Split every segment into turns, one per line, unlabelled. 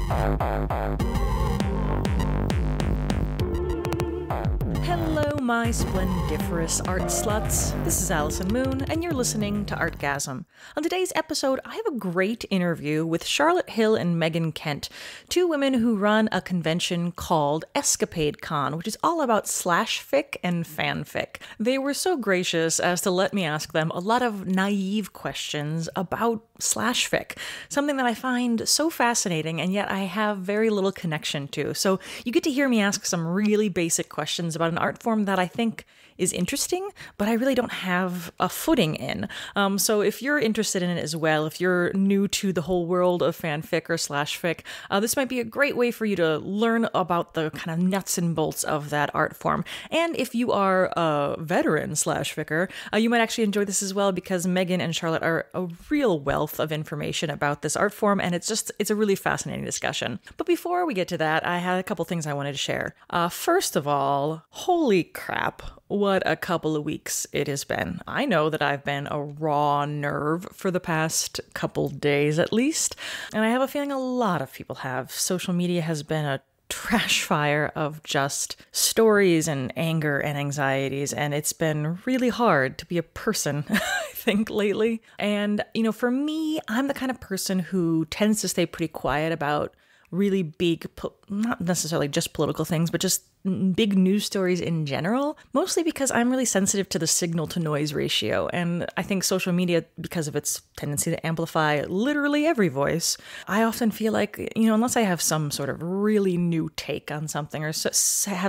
Hello, my splendiferous art sluts. This is Allison Moon, and you're listening to Artgasm. On today's episode, I have a great interview with Charlotte Hill and Megan Kent, two women who run a convention called Escapade Con, which is all about slashfic and fanfic. They were so gracious as to let me ask them a lot of naive questions about slashfic, something that I find so fascinating and yet I have very little connection to. So you get to hear me ask some really basic questions about an art form that I think is interesting, but I really don't have a footing in. So if you're interested in it as well, if you're new to the whole world of fanfic or slashfic, this might be a great way for you to learn about the kind of nuts and bolts of that art form. And if you are a veteran slashficker, you might actually enjoy this as well, because Megan and Charlotte are a real wealth of information about this art form, and it's a really fascinating discussion. But before we get to that, I had a couple things I wanted to share. First of all, holy crap, what a couple of weeks it has been. I know that I've been a raw nerve for the past couple days at least, and I have a feeling a lot of people have. Social media has been a trash fire of just stories and anger and anxieties, and it's been really hard to be a person, I think, lately. And, for me, I'm the kind of person who tends to stay pretty quiet about really big, not necessarily just political things, but just big news stories in general, mostly because I'm really sensitive to the signal to noise ratio. And I think social media, because of its tendency to amplify literally every voice, I often feel like, unless I have some sort of really new take on something or have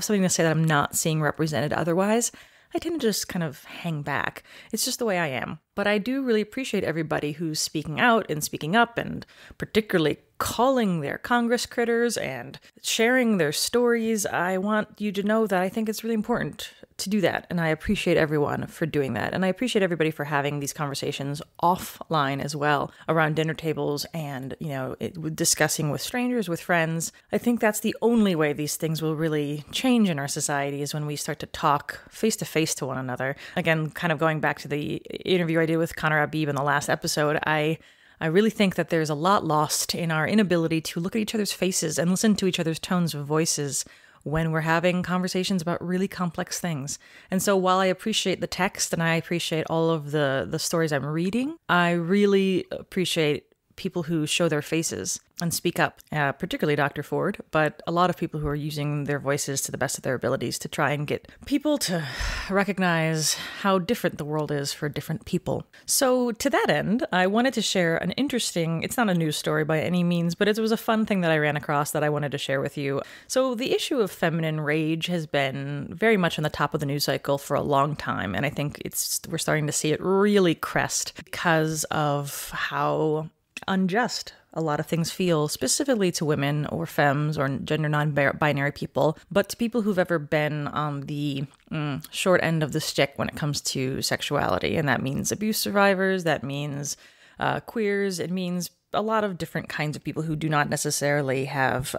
something to say that I'm not seeing represented otherwise, I tend to just kind of hang back. It's just the way I am. But I do really appreciate everybody who's speaking out and speaking up, and particularly calling their Congress critters and sharing their stories. I want you to know that I think it's really important to do that, and I appreciate everyone for doing that. And I appreciate everybody for having these conversations offline as well, around dinner tables and, discussing with strangers, with friends. I think that's the only way these things will really change in our society, is when we start to talk face to face to one another. Again, kind of going back to the interview I did with Connor Abib in the last episode, I really think that there's a lot lost in our inability to look at each other's faces and listen to each other's tones of voices when we're having conversations about really complex things. And so while I appreciate the text and I appreciate all of the stories I'm reading, I really appreciate people who show their faces and speak up, particularly Dr. Ford, but a lot of people who are using their voices to the best of their abilities to try and get people to recognize how different the world is for different people. So to that end, I wanted to share an interesting, it's not a news story by any means, but it was a fun thing that I ran across that I wanted to share with you. So the issue of feminine rage has been very much on the top of the news cycle for a long time, and I think we're starting to see it really crest because of how unjust a lot of things feel, specifically to women or femmes or gender non-binary people, but to people who've ever been on the short end of the stick when it comes to sexuality. And that means abuse survivors, that means queers, it means a lot of different kinds of people who do not necessarily have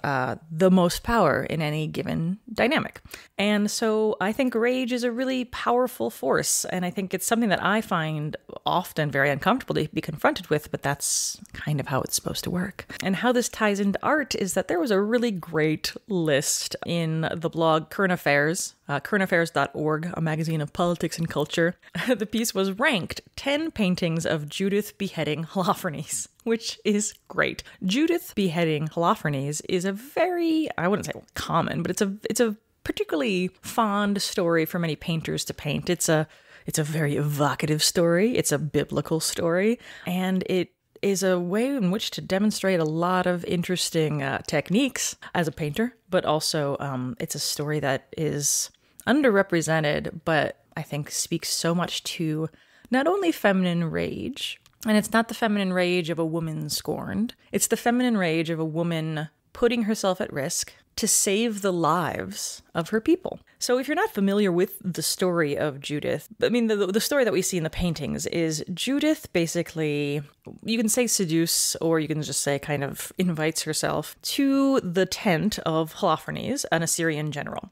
the most power in any given dynamic. And so I think rage is a really powerful force, and I think it's something that I find often very uncomfortable to be confronted with, but that's kind of how it's supposed to work. And how this ties into art is that there was a really great list in the blog Current Affairs, currentaffairs.org, a magazine of politics and culture. The piece was ranked 10 paintings of Judith beheading Holofernes, which is great. Judith beheading Holofernes is a very, I wouldn't say common, but it's a particularly fond story for many painters to paint. It's a very evocative story. It's a biblical story, and it is a way in which to demonstrate a lot of interesting techniques as a painter, but also it's a story that is underrepresented, but I think speaks so much to not only feminine rage, and it's not the feminine rage of a woman scorned, it's the feminine rage of a woman putting herself at risk to save the lives of her people. So if you're not familiar with the story of Judith, I mean, the story that we see in the paintings is Judith basically, you can say seduce, or you can just say kind of invites herself to the tent of Holofernes, an Assyrian general.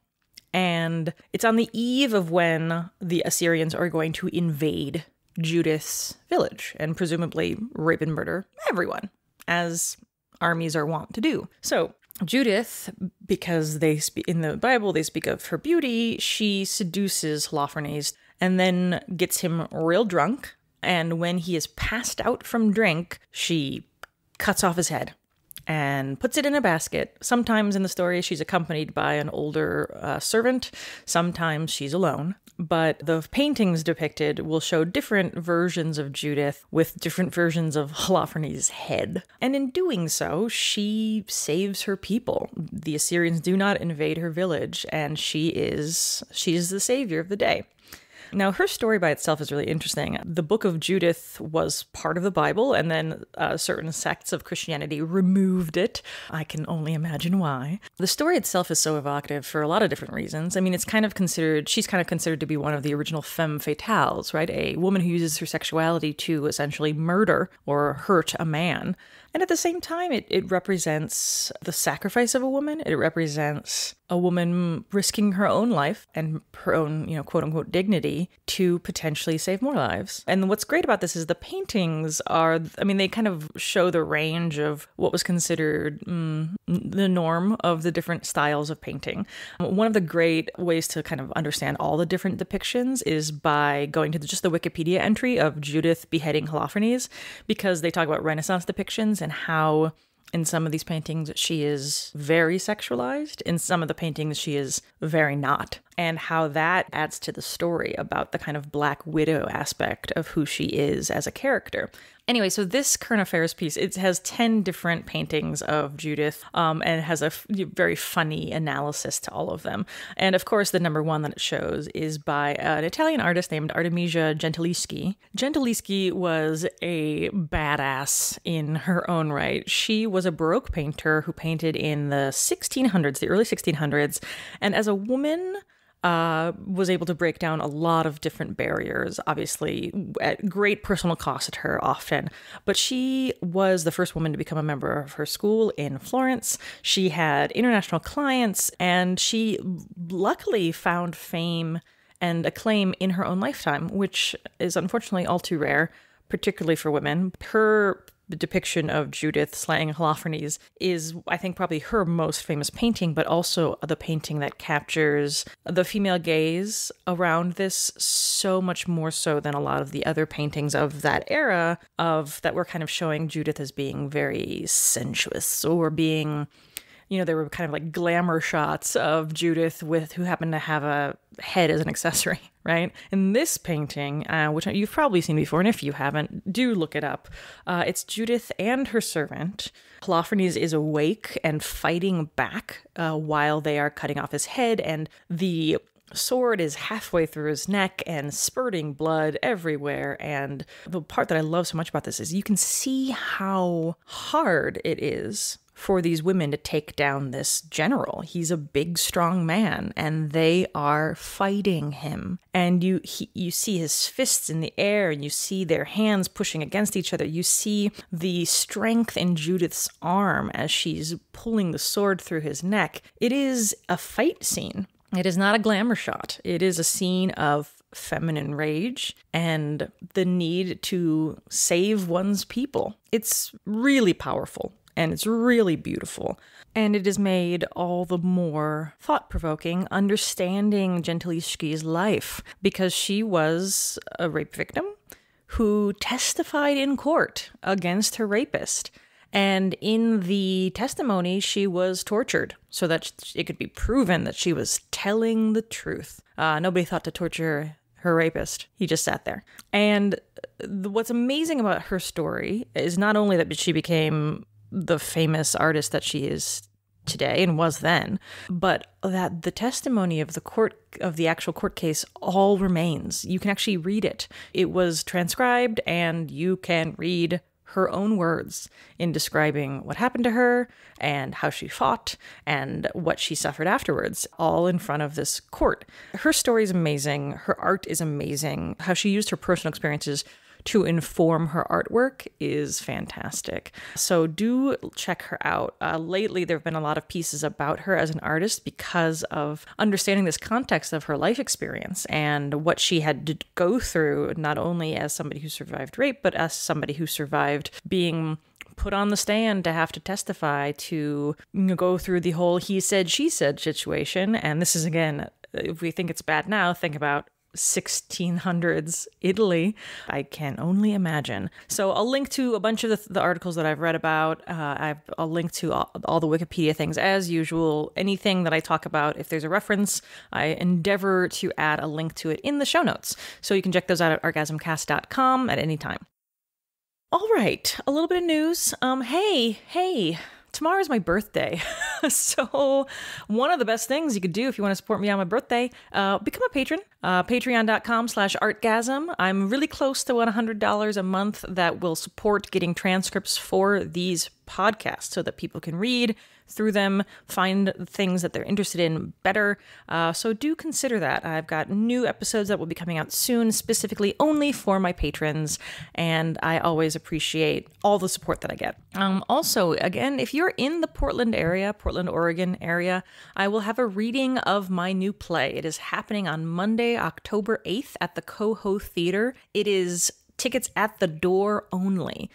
And it's on the eve of when the Assyrians are going to invade Judith's village and presumably rape and murder everyone, as armies are wont to do. So Judith, because in the Bible they speak of her beauty, she seduces Holofernes and then gets him real drunk. And when he is passed out from drink, she cuts off his head and puts it in a basket. Sometimes in the story, she's accompanied by an older servant. Sometimes she's alone. But the paintings depicted will show different versions of Judith with different versions of Holofernes' head. And in doing so, she saves her people. The Assyrians do not invade her village, and she is the savior of the day. Now, her story by itself is really interesting. The Book of Judith was part of the Bible, and then certain sects of Christianity removed it. I can only imagine why. The story itself is so evocative for a lot of different reasons. I mean, she's kind of considered to be one of the original femme fatales, right? A woman who uses her sexuality to essentially murder or hurt a man. And at the same time, it represents the sacrifice of a woman. It represents a woman risking her own life and her own, quote unquote, dignity to potentially save more lives. And what's great about this is the paintings they kind of show the range of what was considered the norm of the different styles of painting. One of the great ways to kind of understand all the different depictions is by going to just the Wikipedia entry of Judith beheading Holofernes, because they talk about Renaissance depictions and how in some of these paintings she is very sexualized, in some of the paintings she is very not, and how that adds to the story about the kind of Black Widow aspect of who she is as a character. Anyway, so this current affairs piece, it has 10 different paintings of Judith, and it has a very funny analysis to all of them. And of course, the number one that it shows is by an Italian artist named Artemisia Gentileschi. Gentileschi was a badass in her own right. She was a Baroque painter who painted in the 1600s, the early 1600s, and as a woman, was able to break down a lot of different barriers, obviously at great personal cost to her often. But she was the first woman to become a member of her school in Florence. She had international clients, and she luckily found fame and acclaim in her own lifetime, which is unfortunately all too rare, particularly for women. Her depiction of Judith slaying Holofernes is, I think, probably her most famous painting, but also the painting that captures the female gaze around this so much more so than a lot of the other paintings of that era that were kind of showing Judith as being very sensuous or being, there were kind of like glamour shots of Judith who happened to have a head as an accessory, right? In this painting, which you've probably seen before, and if you haven't, do look it up. It's Judith and her servant. Holofernes is awake and fighting back while they are cutting off his head, and the sword is halfway through his neck and spurting blood everywhere. And the part that I love so much about this is you can see how hard it is for these women to take down this general. He's a big, strong man, and they are fighting him. And you see his fists in the air, and you see their hands pushing against each other. You see the strength in Judith's arm as she's pulling the sword through his neck. It is a fight scene. It is not a glamour shot. It is a scene of feminine rage and the need to save one's people. It's really powerful. And it's really beautiful. And it is made all the more thought-provoking understanding Gentileschi's life, because she was a rape victim who testified in court against her rapist. And in the testimony, she was tortured so that it could be proven that she was telling the truth. Nobody thought to torture her rapist. He just sat there. And what's amazing about her story is not only that she became the famous artist that she is today and was then, but that the testimony of the actual court case all remains. You can actually read it. It was transcribed, and you can read her own words in describing what happened to her and how she fought and what she suffered afterwards, all in front of this court. Her story is amazing. Her art is amazing. How she used her personal experiences to inform her artwork is fantastic. So do check her out. Lately, there have been a lot of pieces about her as an artist because of understanding this context of her life experience and what she had to go through, not only as somebody who survived rape, but as somebody who survived being put on the stand to have to testify, to go through the whole he said, she said situation. And this is, again, if we think it's bad now, think about 1600s Italy. I can only imagine. So I'll link to a bunch of the articles that I've read about. I'll link to all the Wikipedia things as usual. Anything that I talk about, if there's a reference, I endeavor to add a link to it in the show notes. So you can check those out at orgasmcast.com at any time. All right, a little bit of news. Hey, tomorrow's my birthday. So one of the best things you could do if you want to support me on my birthday, become a patron. Patreon.com/artgasm. I'm really close to $100 a month that will support getting transcripts for these podcasts so that people can read through them, find things that they're interested in better. So do consider that. I've got new episodes that will be coming out soon, specifically only for my patrons, and I always appreciate all the support that I get. Also, again, if you're in the Portland, Oregon area, I will have a reading of my new play. It is happening on Monday, October 8th at the Coho Theater. It is tickets at the door only.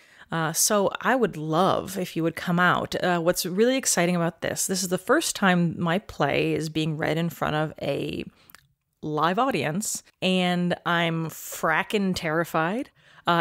So I would love if you would come out. What's really exciting about this is the first time my play is being read in front of a live audience, and I'm frackin' terrified.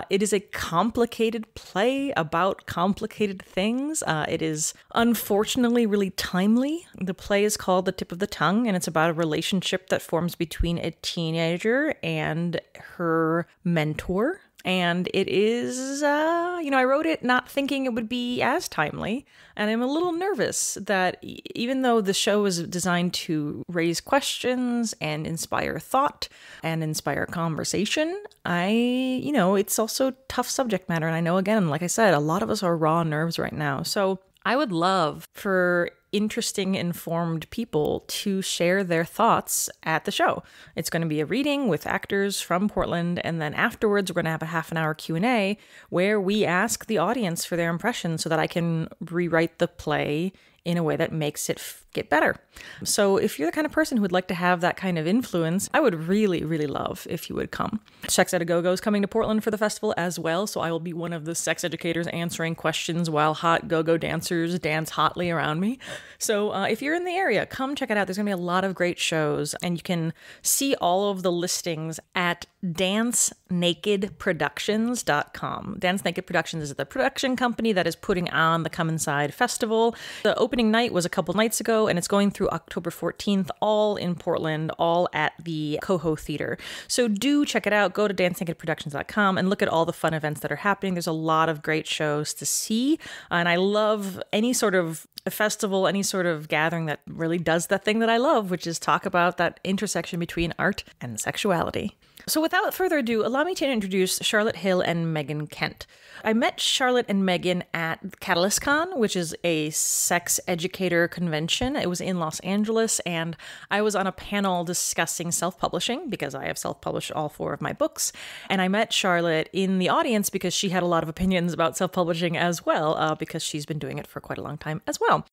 It is a complicated play about complicated things. It is unfortunately really timely. The play is called The Tip of the Tongue, and it's about a relationship that forms between a teenager and her mentor. And it is, I wrote it not thinking it would be as timely. And I'm a little nervous that even though the show is designed to raise questions and inspire thought and inspire conversation, it's also tough subject matter. And I know, again, like I said, a lot of us are raw nerves right now. So I would love for interesting, informed people to share their thoughts at the show. It's going to be a reading with actors from Portland, and then afterwards we're going to have a half-an-hour Q&A where we ask the audience for their impressions so that I can rewrite the play in a way that makes it get better. So if you're the kind of person who would like to have that kind of influence, I would really, really love if you would come. Sex Ed A Go-Go is coming to Portland for the festival as well, so I will be one of the sex educators answering questions while hot go-go dancers dance hotly around me. So if you're in the area, come check it out. There's going to be a lot of great shows, and you can see all of the listings at dancenakedproductions.com. Dance Naked Productions is the production company that is putting on the Come Inside Festival. The opening night was a couple nights ago, and it's going through October 14th, all in Portland, all at the Coho Theater. So do check it out. Go to dancenakedproductions.com and look at all the fun events that are happening. There's a lot of great shows to see, and I love any sort of a festival, any sort of gathering that really does that thing that I love, which is talk about that intersection between art and sexuality. So without further ado, allow me to introduce Charlotte Hill and Megan Kent. I met Charlotte and Megan at Catalyst Con, which is a sex educator convention. It was in Los Angeles, and I was on a panel discussing self-publishing because I have self-published all 4 of my books. And I met Charlotte in the audience because she had a lot of opinions about self-publishing as well, because she's been doing it for quite a long time as well.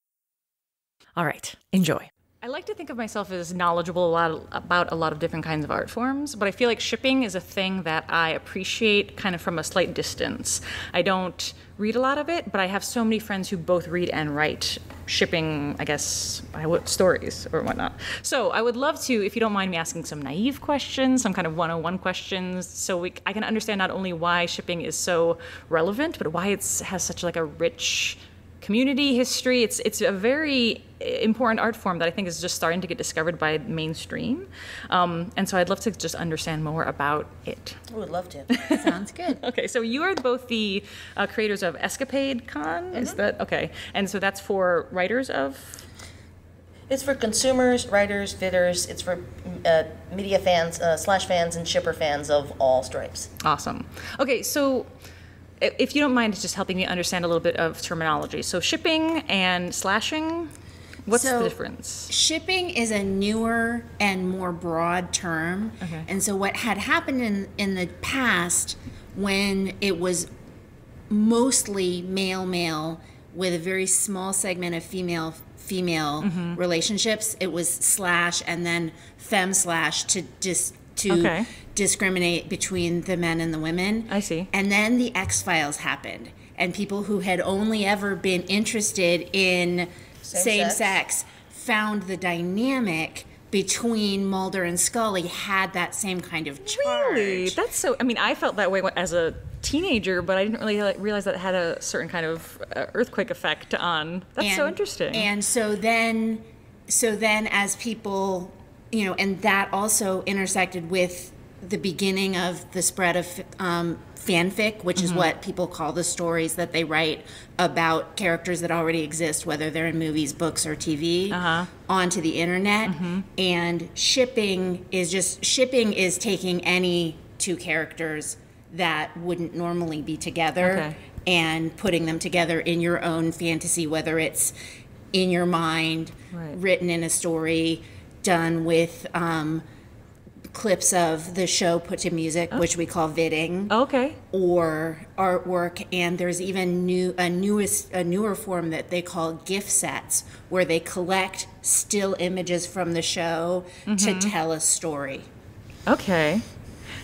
All right, enjoy. I like to think of myself as knowledgeable about a lot of different kinds of art forms, but I feel like shipping is a thing that I appreciate kind of from a slight distance. I don't read a lot of it, but I have so many friends who both read and write shipping, stories or whatnot. So I would love to, if you don't mind me asking some naive questions, some kind of 101 questions, so I can understand not only why shipping is so relevant, but why it has such like a rich community history. It's a very important art form that I think is just starting to get discovered by mainstream. And so I'd love to just understand more about it.
I would love to. Sounds good.
Okay, so you are both the creators of Escapade Con, Is that, okay. And so that's for writers of?
It's for consumers, writers, bidders. It's for media fans, slash fans, and shipper fans of all stripes.
Awesome. Okay, so if you don't mind just helping me understand a little bit of terminology. So shipping and slashing, what's the difference?
Shipping is a newer and more broad term. Okay. And so what had happened in the past when it was mostly male with a very small segment of female relationships. It was slash and then femme slash to discriminate between the men and the women.
I see.
And then the X-Files happened, and people who had only ever been interested in same sex found the dynamic between Mulder and Scully had that same kind of charge.
Really? That's so... I mean, I felt that way as a teenager, but I didn't really realize that it had a certain kind of earthquake effect on... That's so interesting.
And so then as people, and that also intersected with the beginning of the spread of fanfic, which is what people call the stories that they write about characters that already exist, whether they're in movies, books, or TV, onto the internet. And shipping is taking any two characters that wouldn't normally be together and putting them together in your own fantasy, whether it's in your mind, written in a story, done with clips of the show put to music, which we call Vidding, or artwork. And there's even a newer form that they call gift sets, where they collect still images from the show to tell a story.
Okay.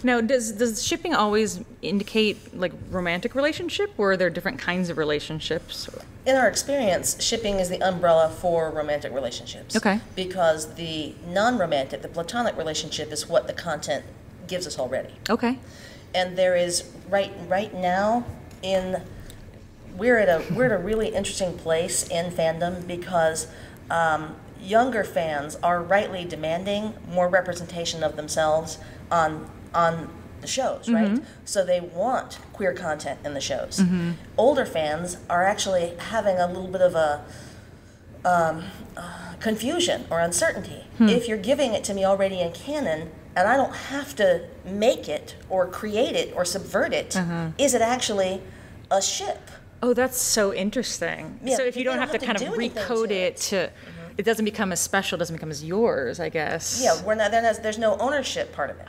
Now, does shipping always indicate like romantic relationship, or are there different kinds of relationships?
In our experience, shipping is the umbrella for romantic relationships.
Okay.
Because the non-romantic, the platonic relationship is what the content gives us already.
Okay.
And there is right now we're at a really interesting place in fandom, because younger fans are rightly demanding more representation of themselves on the shows, right? So they want queer content in the shows. Older fans are actually having a little bit of a confusion or uncertainty. If you're giving it to me already in canon, and I don't have to make it or create it or subvert it, is it actually a ship?
Oh, that's so interesting.
Yeah,
so if you don't have to kind of recode it to... It doesn't become as special, doesn't become as yours, I guess.
Yeah, there's no ownership part of it.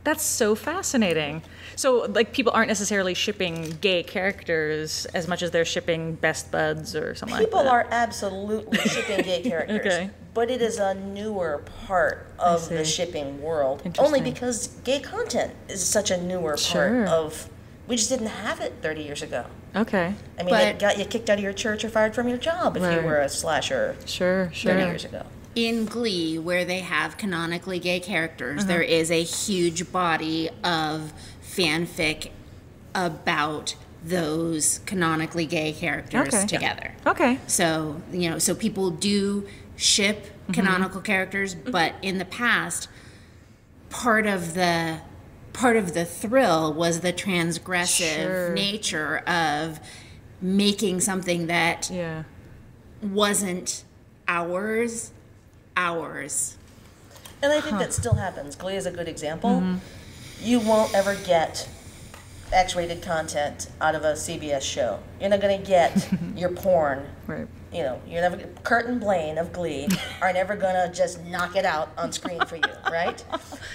That's so fascinating. So, like, people aren't necessarily shipping gay characters as much as they're shipping best buds or something like that.
People are absolutely shipping gay characters. But it is a newer part of the shipping world. Only because gay content is such a newer part of... We just didn't have it 30 years ago.
Okay.
I mean, it got you kicked out of your church or fired from your job if you were a slasher 30 years ago.
In Glee, where they have canonically gay characters, there is a huge body of fanfic about those canonically gay characters together.
Okay.
So, so people do ship canonical characters, but in the past, part of the thrill was the transgressive nature of making something that wasn't ours.
And I think that still happens. Glee is a good example. You won't ever get X-rated content out of a CBS show. You're not going to get your porn. Right. You're never. Kurt and Blaine of Glee are never going to just knock it out on screen for you, right?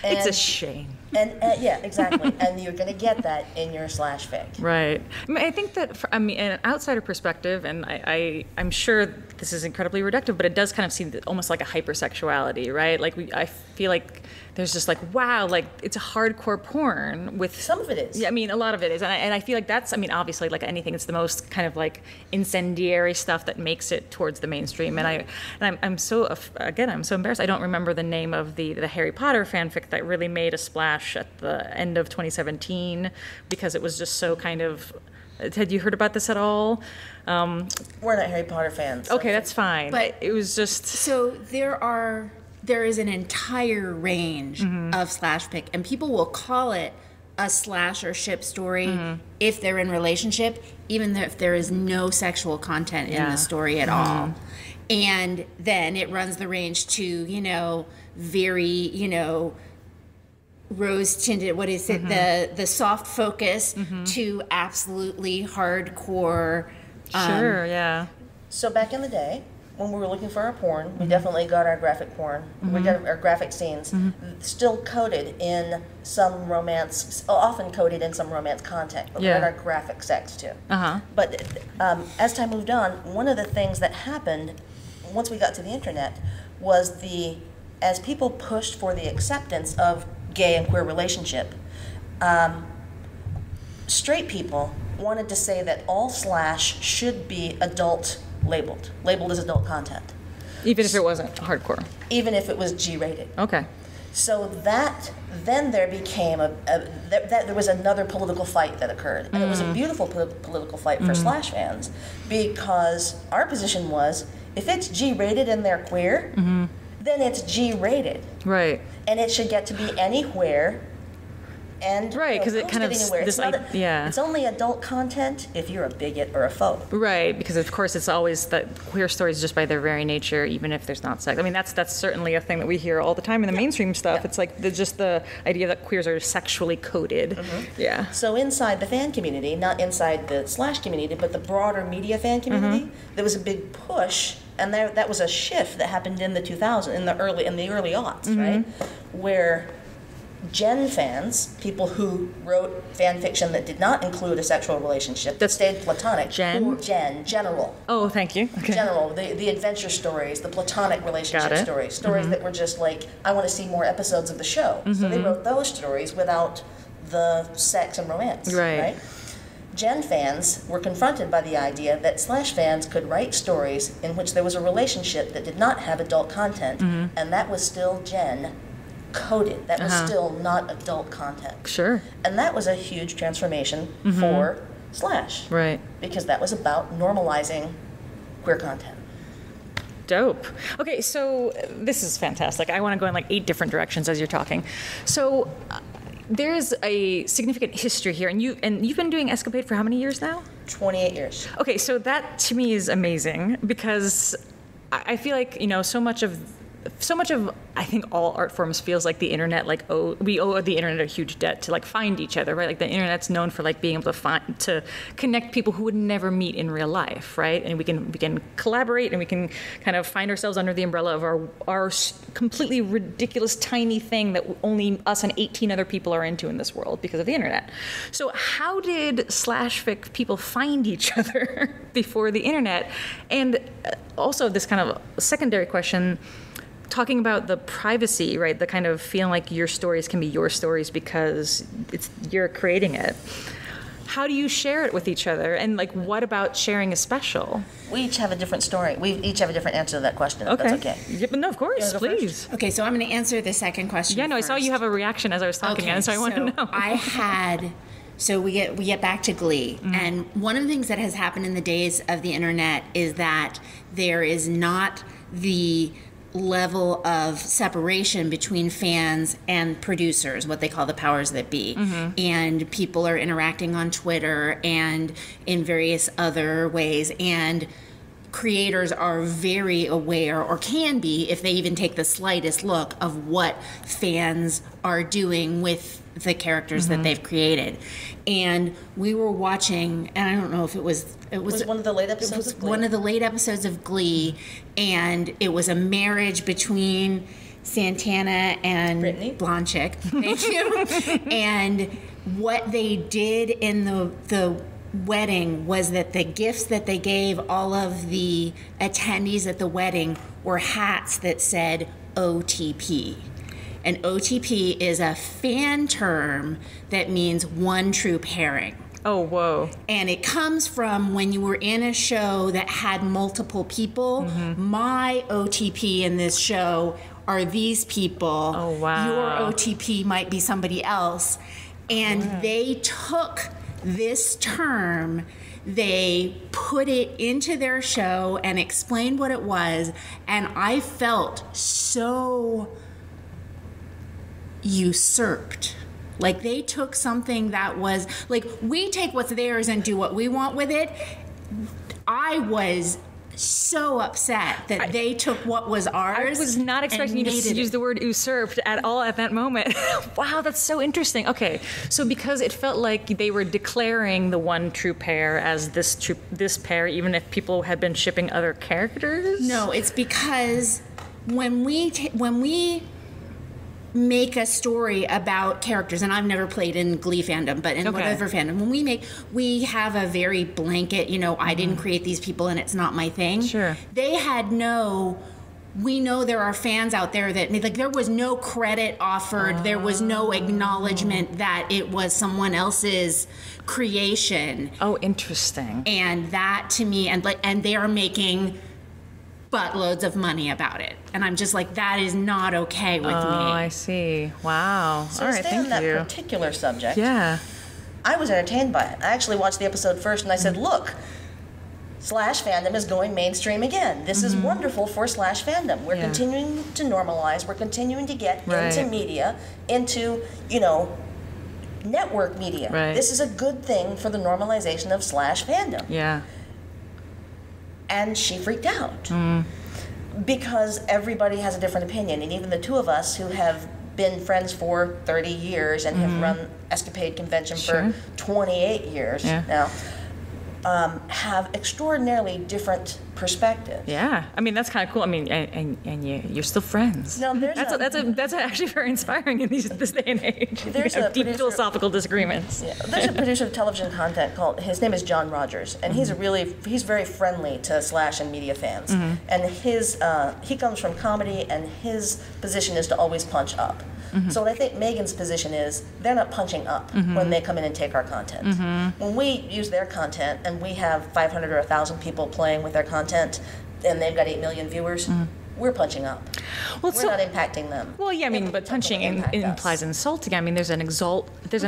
And,
it's a shame.
And yeah, exactly. And you're going to get that in your slash fic.
Right. I mean, I think that, in an outsider perspective, and I'm sure this is incredibly reductive, but it does kind of seem almost like a hypersexuality, right? Like I feel like there's just like, wow, like it's a hardcore porn with...
Some of it is.
Yeah, I mean, a lot of it is. And I feel like that's, obviously, like anything, it's the most kind of like incendiary stuff that makes it towards the mainstream. And I'm so, again, I'm so embarrassed. I don't remember the name of the Harry Potter fanfic that really made a splash at the end of 2017 because it was just so kind of... Had you heard about this at all?
We're not Harry Potter fans.
Okay, that's fine. But it was just...
So there is an entire range of slash fic, and people will call it a slash or ship story if they're in relationship, even if there is no sexual content in the story at all. And then it runs the range to, very, rose-tinted, what is it, the soft focus to absolutely hardcore.
Sure, yeah.
So back in the day, when we were looking for our porn, we definitely got our graphic porn. We got our graphic scenes, still coded in some romance, often coded in some romance content, but we got our graphic sex too. But as time moved on, one of the things that happened once we got to the internet was as people pushed for the acceptance of gay and queer relationship, straight people wanted to say that all slash should be adult labeled as adult content.
Even if it wasn't hardcore?
Even if it was G-rated.
Okay.
So then there became there was another political fight that occurred. And it was a beautiful political fight for slash fans, because our position was, if it's G-rated and they're queer, then it's G-rated.
Right.
And it should get to be anywhere. And
right, because it kind of
it's only adult content if you're a bigot or a phobe.
Right, because of course it's always that queer stories, just by their very nature, even if there's not sex. I mean, that's certainly a thing that we hear all the time in the mainstream stuff. It's like just the idea that queers are sexually coded. Yeah.
So inside the fan community, not inside the slash community, but the broader media fan community, there was a big push, and that was a shift that happened in the 2000s, in the early aughts, right, where Gen fans, people who wrote fan fiction that did not include a sexual relationship, that stayed platonic. General.
Oh, thank you. Okay.
General, the adventure stories, the platonic relationship stories that were just like, I want to see more episodes of the show. So they wrote those stories without the sex and romance. Right? Gen fans were confronted by the idea that slash fans could write stories in which there was a relationship that did not have adult content, and that was still Gen coded. That was still not adult content.
Sure.
And that was a huge transformation for slash.
Right.
Because that was about normalizing queer content.
Dope. Okay, so this is fantastic. I want to go in like 8 different directions as you're talking. So there is a significant history here, and you've been doing Escapade for how many years now? 28 years. Okay, so that to me is amazing, because I feel like, so much of I think all art forms feels like the internet, like we owe the internet a huge debt to like find each other, right? Like the internet's known for like being able to connect people who would never meet in real life, right? And we can collaborate, and we can kind of find ourselves under the umbrella of our completely ridiculous tiny thing that only us and 18 other people are into in this world because of the internet. So how did slash fic people find each other before the internet? And also this kind of secondary question, talking about the privacy, right? The kind of feeling like your stories can be your stories because you're creating it. How do you share it with each other? And like, what about sharing a special?
We each have a different story. We each have a different answer to that question. Okay. That's okay.
Yeah, but no, of course, please.
First? Okay, so I'm going to answer the second question.
Yeah, no, first. I saw you have a reaction as I was talking, and so I want to know.
So we get back to Glee, and one of the things that has happened in the days of the internet is that there is not the level of separation between fans and producers, what they call the powers that be. And people are interacting on Twitter and in various other ways, and creators are very aware, or can be if they even take the slightest look, of what fans are doing with the characters that they've created. And we were watching, and I don't know if it was
one of the late episodes of Glee.
One of the late episodes of Glee, and it was a marriage between Santana and
Brittany.
Blonde Chick. Thank you. And what they did in the wedding was that the gifts that they gave all of the attendees at the wedding were hats that said OTP. And OTP is a fan term that means one true pairing.
Oh, whoa.
And it comes from when you were in a show that had multiple people. My OTP in this show are these people.
Oh, wow.
Your OTP might be somebody else. And they took this term, they put it into their show and explained what it was. And I felt so usurped. Like they took something that was like, we take what's theirs and do what we want with it. I was so upset that they took what was ours.
I was not expecting you to use the word usurped at all at that moment. Wow, that's so interesting. Okay, so because it felt like they were declaring the one true pair as this pair, even if people had been shipping other characters?
No, it's because when we make a story about characters, and I've never played in Glee fandom, but in whatever fandom, when we have a very blanket, I didn't create these people and it's not my thing.
Sure.
They had we know there are fans out there that, like, there was no credit offered, there was no acknowledgement that it was someone else's creation.
Oh, interesting.
And that to me, and they are making buttloads of money about it, and I'm just like, that is not okay with me.
Oh, I see. Wow.
So
all right,
stay
thank
on that
you.
particular subject.
Yeah.
I was entertained by it. I actually watched the episode first, and I said, look, Slash fandom is going mainstream again. This is wonderful for Slash fandom. We're continuing to normalize. We're continuing to get into media, into, network media.
Right.
This is a good thing for the normalization of Slash fandom.
Yeah.
And she freaked out because everybody has a different opinion. And even the two of us who have been friends for 30 years and have run Escapade Convention for 28 years now, have extraordinarily different perspectives.
Yeah, I mean, that's kind of cool. I mean, and you're still friends.
No,
that's actually very inspiring in this day and age.
There's
a deep philosophical disagreements.
Yeah, there's a producer of television content his name is John Rogers, and he's very friendly to Slash and media fans. And he comes from comedy, and his position is to always punch up. So what I think Megan's position is, they're not punching up when they come in and take our content. When we use their content and we have 500 or 1,000 people playing with their content and they've got 8 million viewers, we're punching up. We're not impacting them.
Well, yeah, I mean, but punching implies insulting. I mean, there's an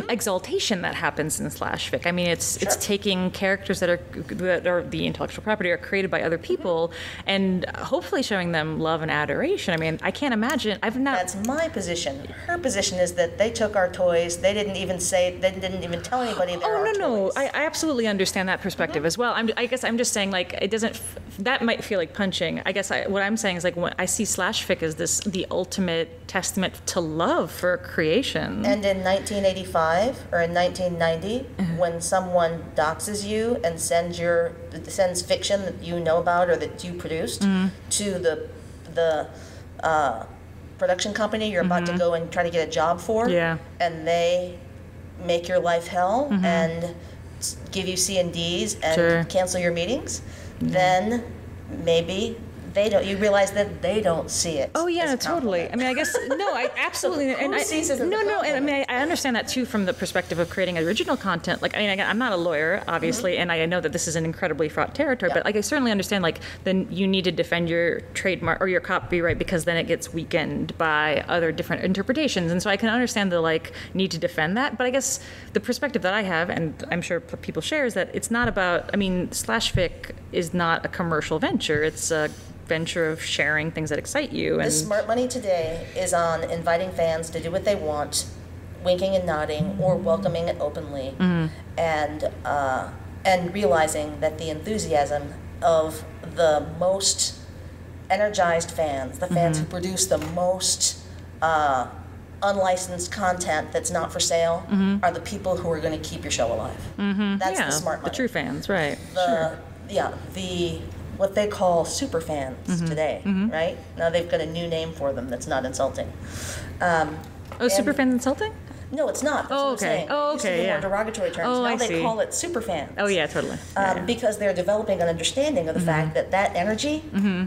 exaltation that happens in slash fic. I mean, it's taking characters that are the intellectual property are created by other people and hopefully showing them love and adoration. I mean, I can't imagine.
That's my position. Her position is that they took our toys. They didn't even tell anybody they're our toys.
No. I absolutely understand that perspective as well. I guess I'm just saying, like, it doesn't. That might feel like punching. I guess what I'm saying is, like, when I see slash fic as the ultimate testament to love for creation.
And in 1985 or in 1990, when someone doxes you and sends fiction that you know about or that you produced to the production company you're about to go and try to get a job for, and they make your life hell and give you C&Ds and cancel your meetings, then maybe you realize that they don't see it.
Oh yeah, totally. I mean, I guess I absolutely. And I understand that too from the perspective of creating original content. Like, I mean, I'm not a lawyer, obviously, and I know that this is an incredibly fraught territory. But, like, I certainly understand, like, then you need to defend your trademark or your copyright because then it gets weakened by other different interpretations. And so I can understand the, like, need to defend that. But I guess the perspective that I have, and I'm sure people share, is that it's not about. I mean, slash fic is not a commercial venture. It's a venture of sharing things that excite you. And
the smart money today is on inviting fans to do what they want, winking and nodding, or welcoming it openly, and realizing that the enthusiasm of the most energized fans, the fans who produce the most unlicensed content that's not for sale, are the people who are going to keep your show alive. That's the smart money.
The true fans, right?
What they call super fans today, right? Now they've got a new name for them that's not insulting.
Super fans insulting?
No, it's not. That's what I'm saying.
Oh,
It used to be more derogatory terms. Now they call it super fans.
Oh, yeah, totally.
Because they're developing an understanding of the fact that energy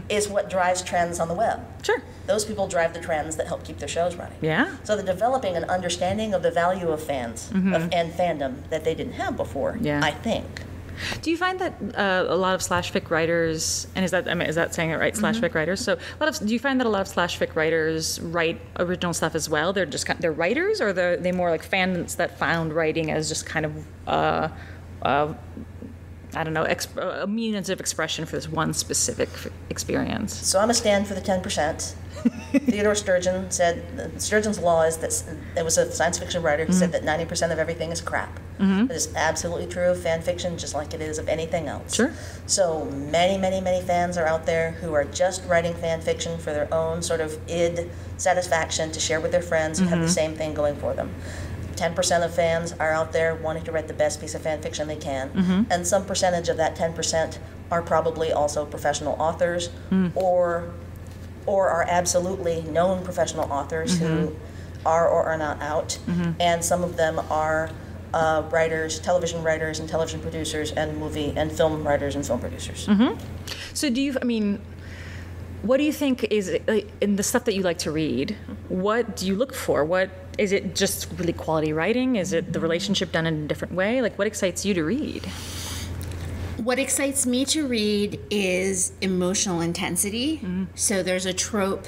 is what drives trends on the web.
Sure.
Those people drive the trends that help keep their shows running.
Yeah.
So they're developing an understanding of the value of fans and fandom that they didn't have before, I think.
Do you find that a lot of slash fic writers, and is that saying it right? Slash fic writers. So do you find that a lot of slash fic writers write original stuff as well? They're just they're writers, or they more like fans that found writing as just kind of I don't know, a means of expression for this one specific experience.
So I'm a stand for the 10%. Theodore Sturgeon said Sturgeon's law is that it was a science fiction writer who said that 90% of everything is crap. It is absolutely true of fan fiction, just like it is of anything else.
Sure.
So many, many, many fans are out there who are just writing fan fiction for their own sort of id satisfaction to share with their friends who have the same thing going for them. 10% of fans are out there wanting to write the best piece of fan fiction they can, and some percentage of that 10% are probably also professional authors or are absolutely known professional authors who are or are not out, and some of them are writers, television writers and television producers, and movie and film writers and film producers.
So what do you think is, in the stuff that you like to read, what do you look for? What is it, just really quality writing? Is it the relationship done in a different way? Like, what excites you to read?
What excites me to read is emotional intensity. So there's a trope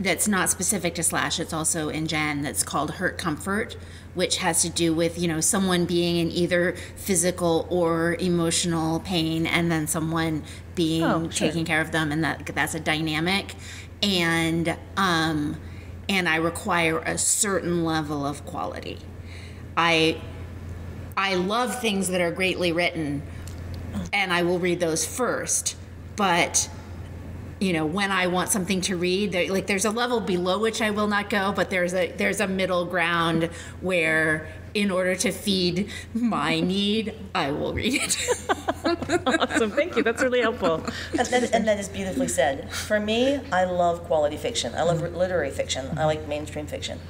that's not specific to Slash, it's also in Gen, that's called hurt comfort, which has to do with, someone being in either physical or emotional pain, and then someone being taking care of them, and that's a dynamic. And I require a certain level of quality. I love things that are greatly written, and I will read those first, but when I want something to read, there's a level below which I will not go, but there's a middle ground where, in order to feed my need, I will read it.
Awesome, thank you. That's really helpful.
And that is beautifully said. For me, I love quality fiction. I love literary fiction. I like mainstream fiction.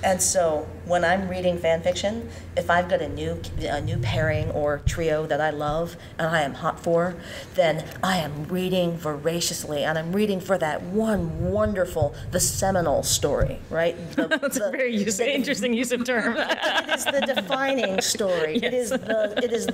And so when I'm reading fan fiction, if I've got a new pairing or trio that I love and I am hot for, then I am reading voraciously, and I'm reading for that one wonderful, the seminal story, right?
That's a very interesting use of term.
It is the defining story. Yes. It is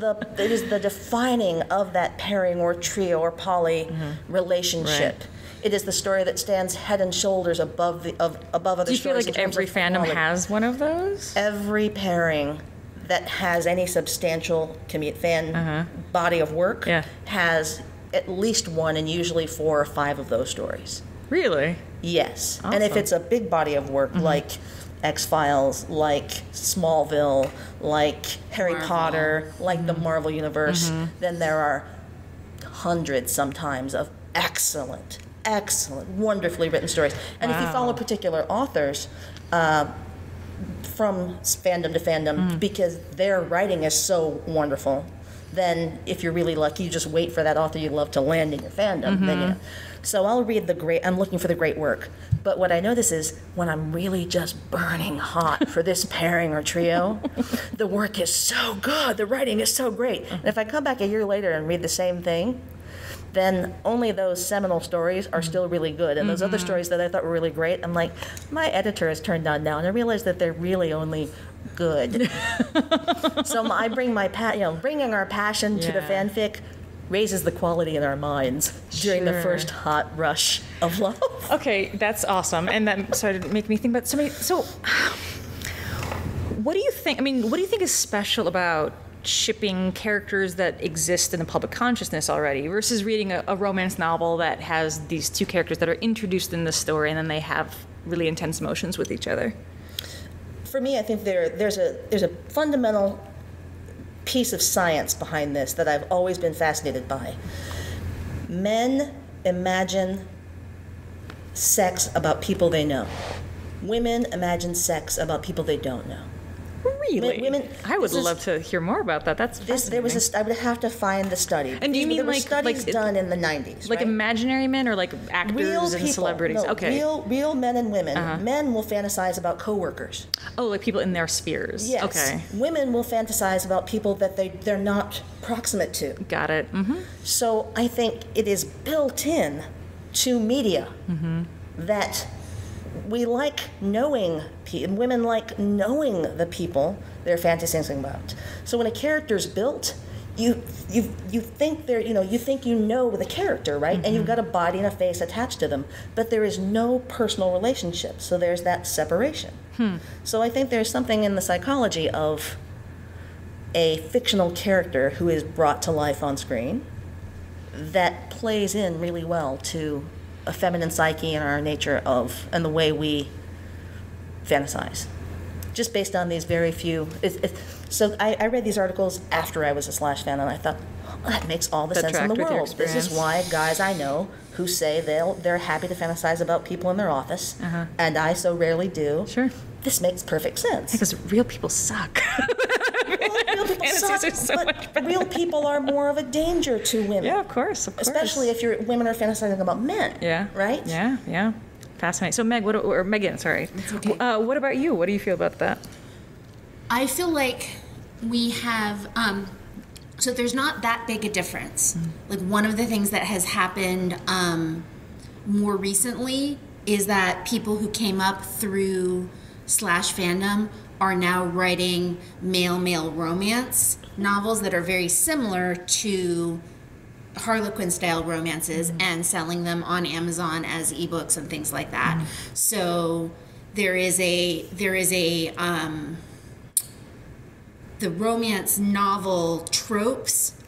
the defining of that pairing or trio or poly relationship. Right. It is the story that stands head and shoulders above other stories.
Do you feel like every fandom has one of those?
Every pairing that has any substantial fan body of work has at least one, and usually 4 or 5 of those stories.
Really?
Yes.
Awesome.
And if it's a big body of work, like X-Files, like Smallville, like Harry Potter, like the Marvel Universe, then there are hundreds sometimes of excellent, wonderfully written stories. And if you follow particular authors from fandom to fandom, because their writing is so wonderful, then if you're really lucky, you just wait for that author you love to land in your fandom. So I'll read I'm looking for the great work. But what I notice is when I'm really just burning hot for this pairing or trio, the work is so good, the writing is so great. And if I come back a year later and read the same thing, then only those seminal stories are still really good. And those other stories that I thought were really great, I'm like, my editor has turned on now, and I realize that they're really only good. So I bring bringing our passion to the fanfic raises the quality in our minds during the first hot rush of love.
Okay, that's awesome. And that started to make me think about so what do you think? What do you think is special about shipping characters that exist in the public consciousness already versus reading a romance novel that has these two characters that are introduced in the story and then they have really intense emotions with each other?
For me, I think there's a fundamental piece of science behind this that I've always been fascinated by. Men imagine sex about people they know. Women imagine sex about people they don't know.
Really?
Women,
I would love to hear more about that. That's fascinating.
I would have to find the study.
And do you mean
there were studies done in the 90s,
like
right?
imaginary men or like actors
real
and
people.
celebrities?
No,
okay.
Real men and women. Men will fantasize about coworkers.
Oh, like people in their spheres.
Yes.
Okay.
Women will fantasize about people that they're not proximate to.
Got it.
So I think it is built in to media that we like knowing women like knowing the people they're fantasizing about. So when a character's built, you think you know the character, right? And you've got a body and a face attached to them, but there is no personal relationship. So there's that separation. So I think there's something in the psychology of a fictional character who is brought to life on screen that plays in really well to a feminine psyche and our nature and the way we fantasize. just based on these very few. So I read these articles after I was a Slash fan, and I thought, oh, that makes all the sense in the world. This is why guys I know who say they're happy to fantasize about people in their office, and I so rarely do.
Sure.
This makes perfect sense.
Because real people suck.
Real people suck, but real people are more of a danger to women.
Yeah, of course.
Especially if women are fantasizing about men.
Yeah.
Right?
Yeah. Fascinating. So Megan, sorry.
It's okay.
What about you? What do you feel about that?
I feel like we have, so there's not that big a difference. Like one of the things that has happened more recently is that people who came up through Slash fandom are now writing male romance novels that are very similar to Harlequin-style romances and selling them on Amazon as ebooks and things like that. So there is a the romance novel tropes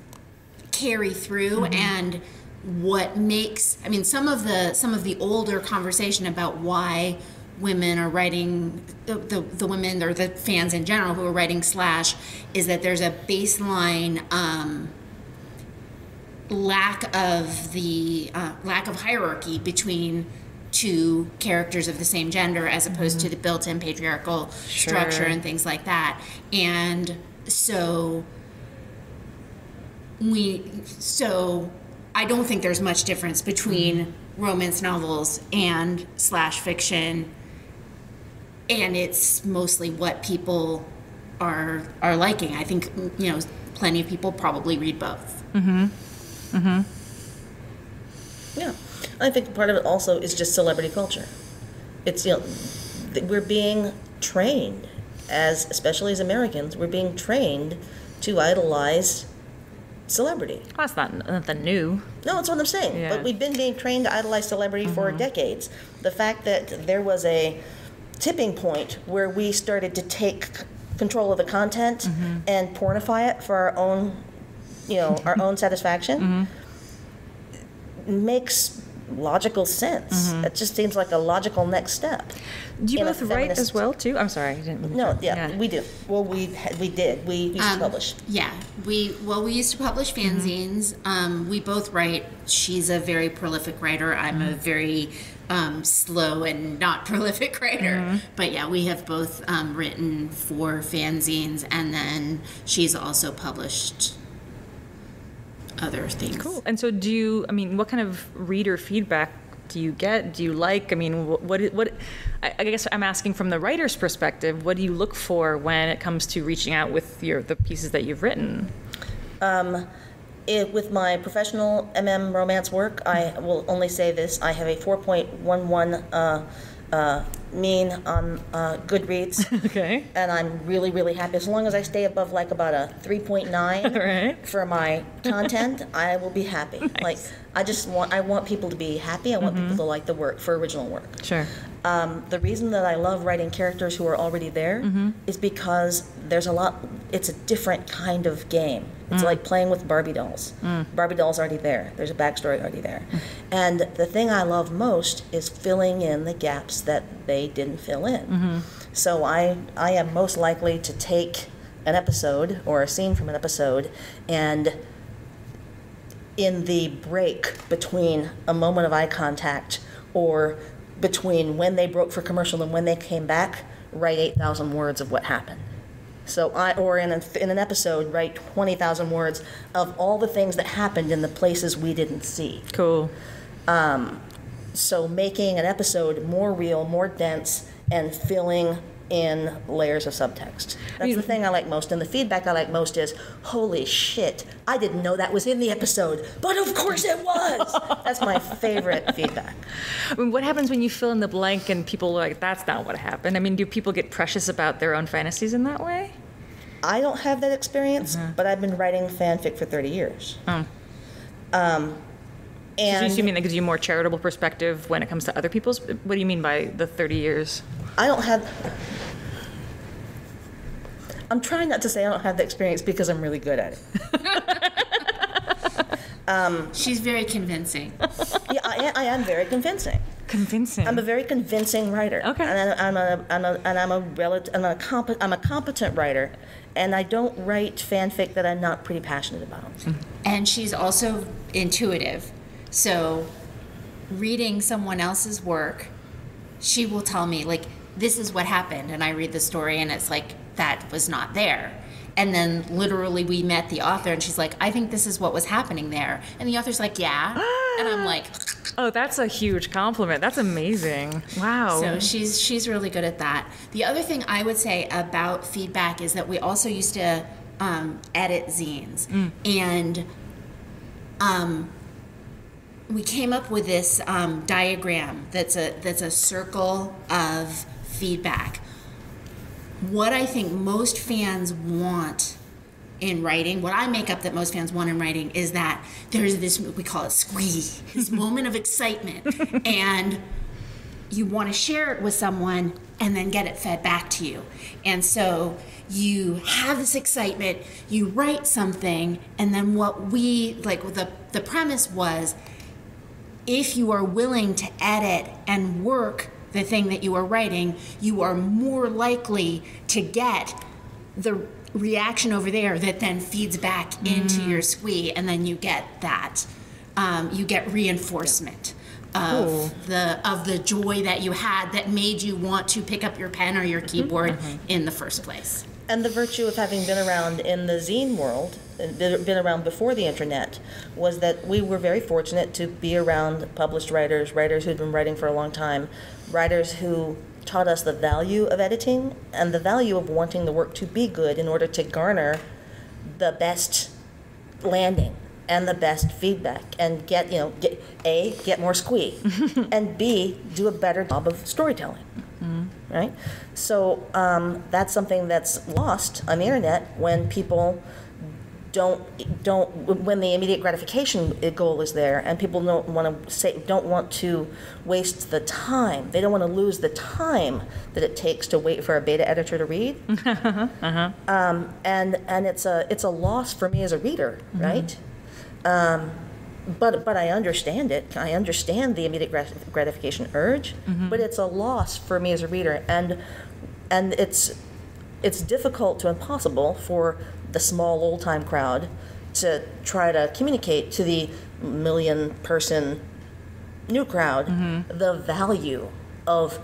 carry through, and what makes, I mean, some of the older conversation about why women are writing, the women or the fans in general who are writing Slash, is that there's a baseline lack of hierarchy between two characters of the same gender, as opposed to the built-in patriarchal structure and things like that. And so I don't think there's much difference between romance novels and Slash fiction, and it's mostly what people are liking. I think, plenty of people probably read both.
Yeah. I think part of it also is just celebrity culture. It's, we're being trained, especially as Americans, we're being trained to idolize celebrity.
Well, that's not nothing new.
No, that's what I'm saying.
Yeah.
But we've been being trained to idolize celebrity for decades. The fact that there was a tipping point where we started to take control of the content and pornify it for our own, our own satisfaction makes logical sense. It just seems like a logical next step.
Do you both write as well too? I'm sorry, I didn't.
No, we do. Well, we did. We used to publish.
Yeah, we used to publish fanzines. We both write. She's a very prolific writer. I'm a very slow and not prolific writer. But yeah, we have both written for fanzines, and then she's also published other things.
Cool. And so what kind of reader feedback do you get? Do you like, I guess I'm asking from the writer's perspective, what do you look for when it comes to reaching out with the pieces that you've written?
With my professional romance work, I will only say this: I have a 4.11 mean on Goodreads. Okay. And I'm really, really happy. As long as I stay above about a 3.9 for my content, I will be happy. Nice. I want people to be happy. I want people to like the work for original work.
Sure.
The reason that I love writing characters who are already there is because it's a different kind of game. It's like playing with Barbie dolls. Barbie doll's already there. There's a backstory already there. And the thing I love most is filling in the gaps that they didn't fill in. So I am most likely to take an episode or a scene from an episode, and in the break between a moment of eye contact or between when they broke for commercial and when they came back, write 8,000 words of what happened. So in an episode, write 20,000 words of all the things that happened in the places we didn't see.
Cool.
So making an episode more real, more dense, and filling in layers of subtext. That's the thing I like most, and the feedback I like most is, holy shit, I didn't know that was in the episode, but of course it was! That's my favorite feedback.
What happens when you fill in the blank and people are like, that's not what happened? Do people get precious about their own fantasies in that way?
I don't have that experience, but I've been writing fanfic for 30 years. And
so you mean that gives you a more charitable perspective when it comes to other people's? What do you mean by the 30 years?
I'm trying not to say I don't have the experience because I'm really good at it.
She's very convincing.
Yeah, I am very convincing.
Convincing.
I'm a very convincing writer.
Okay.
And I'm a competent writer, and I don't write fanfic that I'm not pretty passionate about.
And she's also intuitive. So reading someone else's work, she will tell me, like, this is what happened. And I read the story, and it's like, that was not there. And then literally we met the author, and she's like, I think this is what was happening there. And the author's like, yeah. And I'm like...
Oh, that's a huge compliment. That's amazing. Wow.
So she's really good at that. The other thing I would say about feedback is that we also used to edit zines. And we came up with this diagram that's a circle of feedback. What I think most fans want in writing, what I make up that most fans want in writing, is that there's this, we call it squee, this moment of excitement, and you want to share it with someone and then get it fed back to you. And so you have this excitement, you write something, and then what we, like, the premise was, if you are willing to edit and work the thing that you are writing, you are more likely to get the reaction over there that then feeds back into your squee, and then you get that, you get reinforcement of the joy that you had that made you want to pick up your pen or your keyboard in the first place.
And the virtue of having been around in the zine world, been around before the internet, was that we were very fortunate to be around published writers who'd been writing for a long time, writers who taught us the value of editing and the value of wanting the work to be good in order to garner the best landing and the best feedback and get more squee, and B, do a better job of storytelling. Right? So that's something that's lost on the internet when people when the immediate gratification goal is there, and people don't want to waste the time. They don't want to lose the time that it takes to wait for a beta editor to read. And it's a loss for me as a reader, right? But I understand it. I understand the immediate gratification urge, but it's a loss for me as a reader, and it's difficult to impossible for the small old-time crowd to try to communicate to the million-person new crowd the value of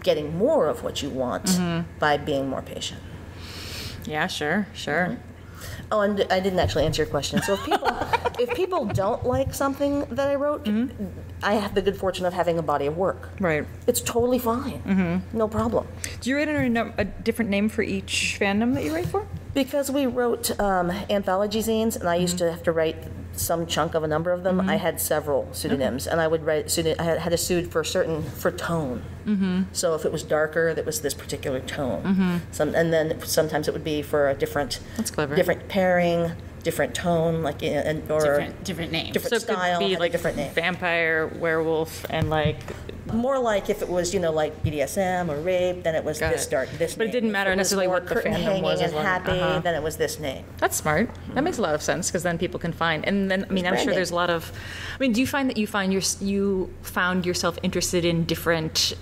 getting more of what you want by being more patient.
Yeah, sure.
Oh, and I didn't actually answer your question. So if people don't like something that I wrote, I have the good fortune of having a body of work.
Right.
It's totally fine. No problem.
Do you write under a different name for each fandom that you write for?
Because we wrote anthology zines, and I used to have to write some chunk of a number of them. I had several pseudonyms, and I would write I had a pseud for tone. So if it was darker, that was this particular tone. And then sometimes it would be for a different pairing, different tone, like
different names,
different style,
it could be like
different name.
Vampire, werewolf, and like
more like if it was like BDSM or rape, then it was this
name. But
name.
it didn't matter necessarily what the fandom was.
And happy, then it was this name.
That's smart. That makes a lot of sense, because then people can find. And then I'm sure there's a lot of. Do you find that you found yourself interested in different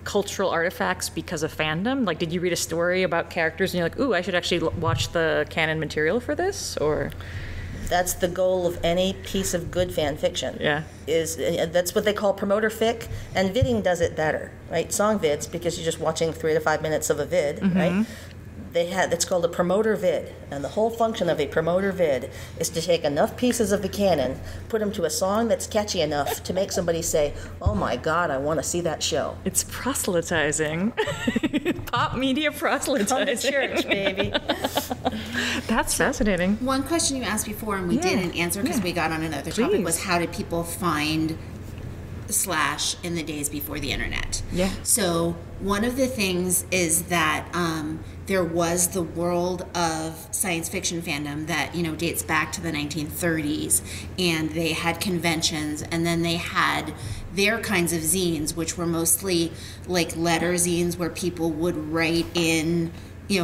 cultural artifacts because of fandom? Like, did you read a story about characters and you're like, ooh, I should actually watch the canon material for this? Or
that's the goal of any piece of good fan fiction.
Yeah.
That's what they call promoter fic, and Vidding does it better, right? Song vids, because you're just watching 3 to 5 minutes of a vid, right? It's called a promoter vid, and the whole function of a promoter vid is to take enough pieces of the canon, put them to a song that's catchy enough to make somebody say, oh my God, I want to see that show.
It's proselytizing. Pop media proselytizing.
Come to church, baby.
That's fascinating.
One question you asked before, and we didn't answer because we got on another topic, was how did people find Slash in the days before the internet?
Yeah.
So one of the things is that there was the world of science fiction fandom that dates back to the 1930s, and they had conventions, and then they had their kinds of zines, which were mostly like letter zines where people would write in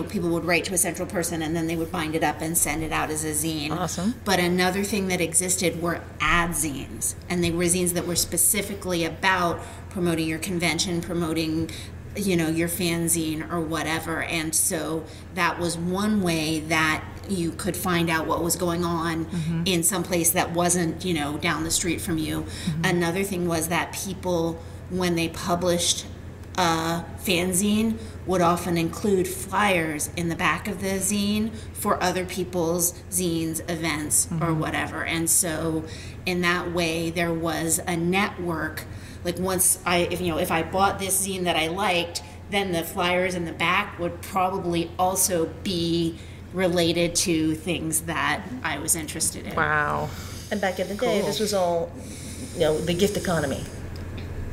people would write to a central person and then they would bind it up and send it out as a zine.
Awesome.
But another thing that existed were ad zines, and they were zines that were specifically about promoting your convention, promoting your fanzine or whatever. And so that was one way that you could find out what was going on in some place that wasn't, down the street from you. Another thing was that people, when they published a fanzine, would often include flyers in the back of the zine for other people's zines, events, or whatever. And so in that way, there was a network. Like once if I bought this zine that I liked, then the flyers in the back would probably also be related to things that I was interested in.
Wow.
And back in the day, this was all, the gift economy.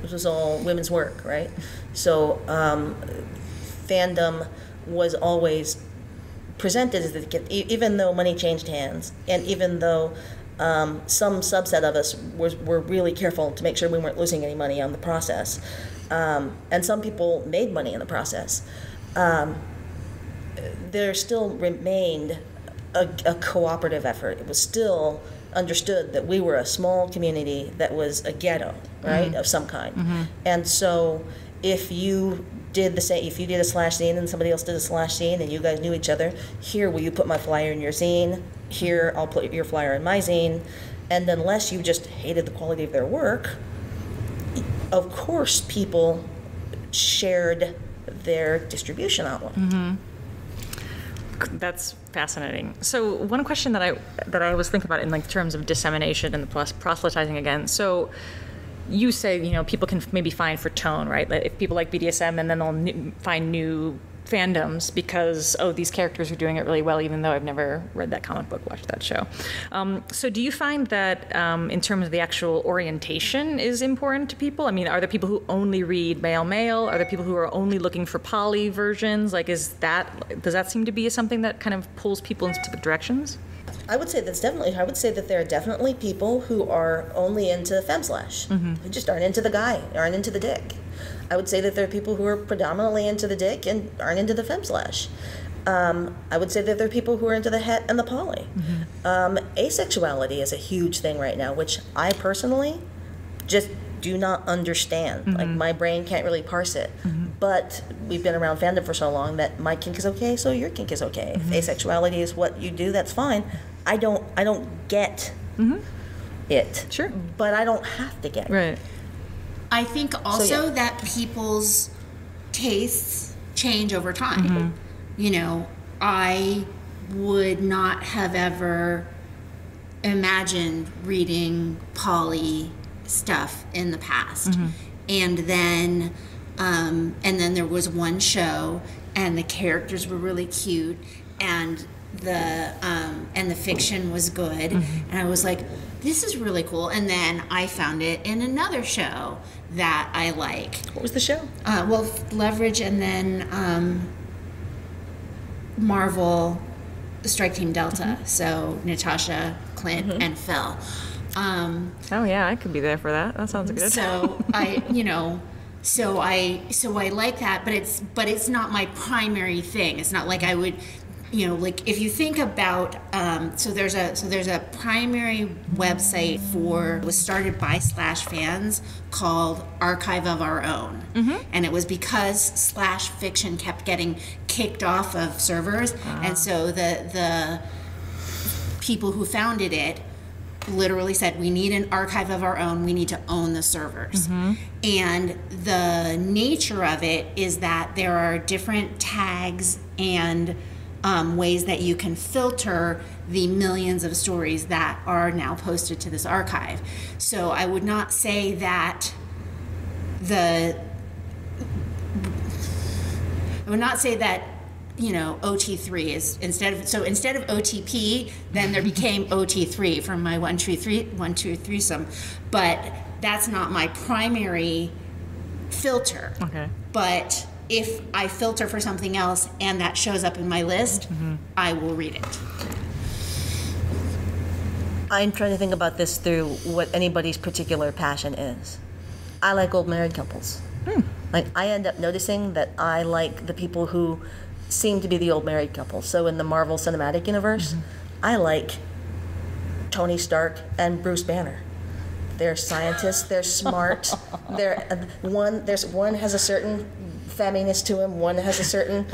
This was all women's work, right? So fandom was always presented as the gift, even though money changed hands, and even though some subset of us were really careful to make sure we weren't losing any money on the process. And some people made money in the process. There still remained a cooperative effort. It was still understood that we were a small community that was a ghetto, right, of some kind. And so if you did the same, if you did a slash zine and somebody else did a slash zine and you guys knew each other, here, will you put my flyer in your zine? Here, I'll put your flyer in my zine. And unless you just hated the quality of their work, of course people shared their distribution outlet.
That's fascinating. So one question that I was thinking about in terms of dissemination and the proselytizing again. So you say, people can maybe find for tone, right? Like if people like BDSM, and then they'll find new fandoms because, these characters are doing it really well, even though I've never read that comic book, watched that show. So do you find that in terms of the actual orientation is important to people? I mean, are there people who only read male? Are there people who are only looking for poly versions? Does that seem to be something that kind of pulls people in specific directions?
I would say that there are definitely people who are only into femslash, who just aren't into the guy, aren't into the dick. I would say that there are people who are predominantly into the dick and aren't into the femslash. I would say that there are people who are into the het and the poly. Asexuality is a huge thing right now, which I personally just do not understand. Like, my brain can't really parse it. But we've been around fandom for so long that my kink is okay, so your kink is okay. If asexuality is what you do, that's fine. I don't get it.
Sure.
But I don't have to get it.
Right.
I think also that people's tastes change over time. I would not have ever imagined reading poly stuff in the past. And then there was one show, and the characters were really cute, and the fiction was good, and I was like, this is really cool. And then I found it in another show that I like.
What was the show?
Leverage, and then Marvel Strike Team Delta. So Natasha, Clint, and Phil.
I could be there for that. That sounds good.
So So I like that, but it's not my primary thing. It's not like I would, like if you think about, so there's a primary website was started by Slash fans called Archive of Our Own, and it was because Slash fiction kept getting kicked off of servers, and so the people who founded it literally said, we need an archive of our own, we need to own the servers. And the nature of it is that there are different tags and ways that you can filter the millions of stories that are now posted to this archive. So I would not say that OT3 is instead of OTP, then there became OT3 from my 1-2-3 some, but that's not my primary filter. Okay. But if I filter for something else and that shows up in my list, I will read it.
I'm trying to think about this through what anybody's particular passion is. I like old married couples. Like, I end up noticing that I like the people who seem to be the old married couple. So in the Marvel Cinematic Universe, I like Tony Stark and Bruce Banner. They're scientists. They're smart. One has a certain femminess to him. One has a certain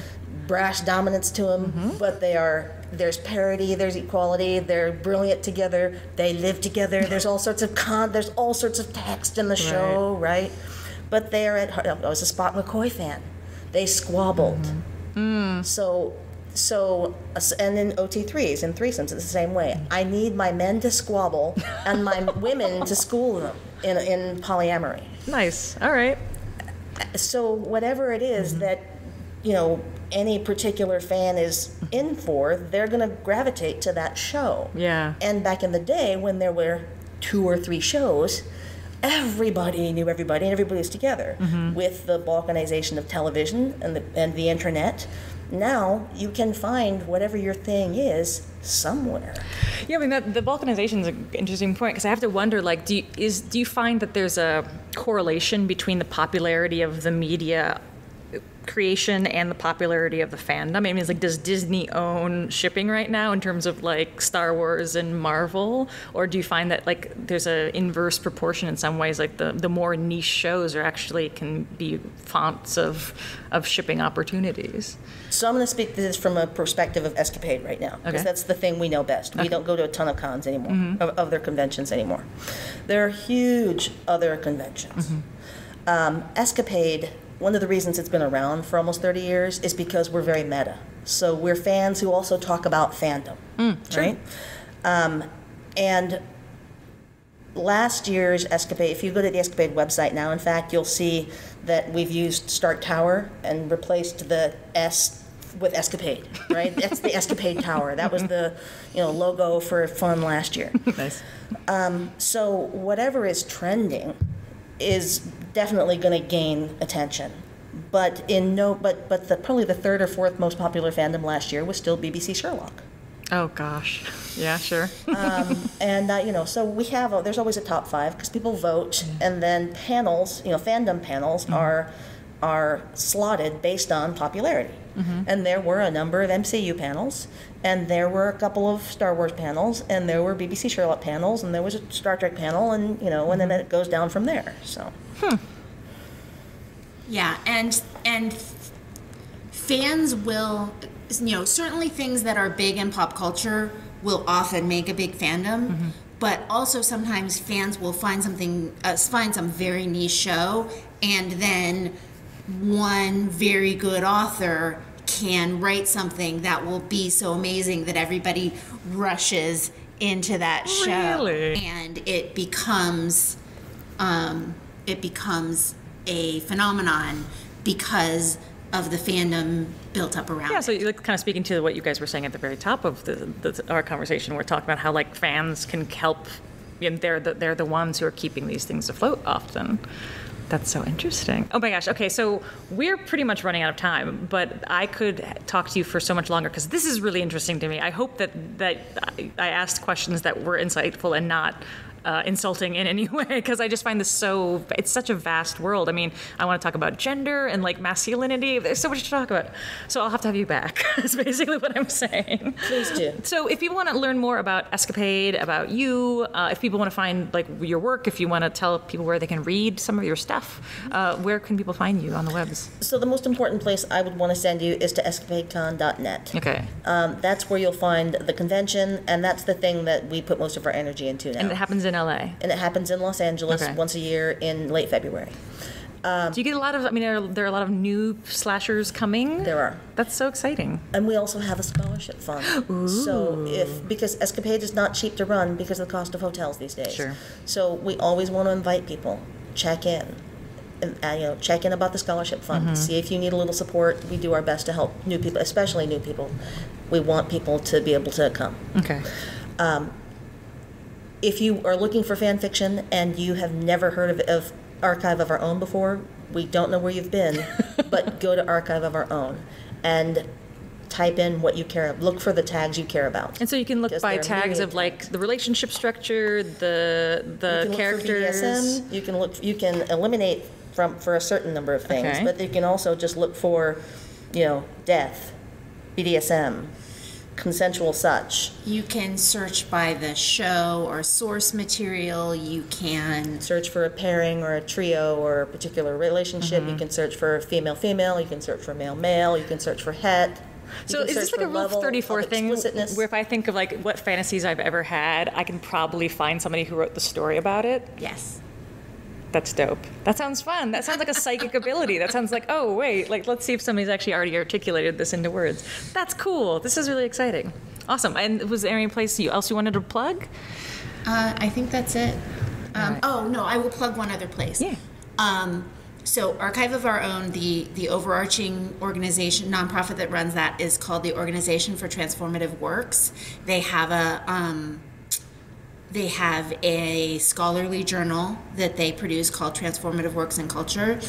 brash dominance to him. But there's parity. There's equality. They're brilliant together. They live together. There's all sorts of text in the show, right? But they are at heart. I was a Spot McCoy fan. They squabbled. So, and in OT3s and threesomes, it's the same way. I need my men to squabble and my women to school them in polyamory.
Nice. All right.
So whatever it is that, any particular fan is in for, they're going to gravitate to that show.
Yeah. And
back in the day when there were 2 or 3 shows, everybody knew everybody and everybody was together. With the balkanization of television and the internet, now you can find whatever your thing is somewhere.
Yeah, I mean, the balkanization is an interesting point, because I have to wonder, like, do you find that there's a correlation between the popularity of the media creation and the popularity of the fandom? I mean, it's like, does Disney own shipping right now in terms of like Star Wars and Marvel, or do you find that like there's a inverse proportion in some ways, like the more niche shows are actually can be fonts of shipping opportunities? So
I'm going to speak to this from a perspective of Escapade right now, because that's the thing we know best. We don't go to a ton of cons anymore, of other conventions anymore. There are huge other conventions. Escapade, one of the reasons it's been around for almost 30 years is because we're very meta. So we're fans who also talk about fandom, right? And last year's Escapade, if you go to the Escapade website now, in fact, you'll see that we've used Stark Tower and replaced the S with Escapade, right? That's the Escapade Tower. That was the logo for fun last year.
Nice.
So whatever is trending is definitely going to gain attention, but probably the 3rd or 4th most popular fandom last year was still BBC Sherlock.
Oh gosh, yeah, sure.
So we have there's always a top 5 because people vote, and then panels, fandom panels are slotted based on popularity. And there were a number of MCU panels, and there were a couple of Star Wars panels, and there were BBC Sherlock panels, and there was a Star Trek panel, and and then it goes down from there. So.
Yeah, and fans will, certainly things that are big in pop culture will often make a big fandom, but also sometimes fans will find some very niche show, and then one very good author can write something that will be so amazing that everybody rushes into that show.
Really?
And it becomes a phenomenon because of the fandom built up around
Yeah, so
it.
you're kind of speaking to what you guys were saying at the very top of our conversation. We're talking about how like fans can help, and they're the ones who are keeping these things afloat often. That's so interesting. Oh my gosh. Okay, so we're pretty much running out of time, but I could talk to you for so much longer because this is really interesting to me. I hope that I asked questions that were insightful and not insulting in any way, because I just find this it's such a vast world. I mean, I want to talk about gender and like masculinity. There's so much to talk about. So I'll have to have you back. That's basically what I'm saying.
Please do.
So if people want to learn more about Escapade, about you, if people want to find like your work, if you want to tell people where they can read some of your stuff, where can people find you on the webs?
So the most important place I would want to send you is to escapadecon.net.
Okay.
That's where you'll find the convention, and that's the thing that we put most of our energy into now.
And it happens in LA.
And it happens in Los Angeles once a year in late February.
Do you get a lot of, are there a lot of new slashers coming?
There are.
That's so exciting.
And we also have a scholarship fund.
Ooh.
So because Escapade is not cheap to run because of the cost of hotels these days.
Sure.
So we always want to invite people, check in. And, check in about the scholarship fund. See if you need a little support. We do our best to help new people, especially new people. We want people to be able to come.
Okay.
If you are looking for fan fiction and you have never heard of Archive of Our Own before, we don't know where you've been, but go to Archive of Our Own and type in what you care about. Look for the tags you care about.
And so you can look by tags of like the relationship structure, the characters.
Look for BDSM. You can eliminate for a certain number of things,
Okay.
but you can also just look for, death, BDSM, consensual such.
You can search by the show or source material. You can
search for a pairing or a trio or a particular relationship. You can search for female-female. You can search for male-male. You can search for het.
So is this like a Rule 34 thing where if I think of like what fantasies I've ever had, I can probably find somebody who wrote the story about it?
Yes.
That's dope. That sounds fun. That sounds like a psychic ability. That sounds like, oh, wait, like let's see if somebody's actually already articulated this into words. That's cool. This is really exciting. Awesome. And was there any place else you wanted to plug?
I think that's it.
Right.
Oh, no, I will plug one other place.
Yeah.
So Archive of Our Own, the overarching organization, nonprofit that runs that is called the Organization for Transformative Works. They have a scholarly journal that they produce called Transformative Works and Culture.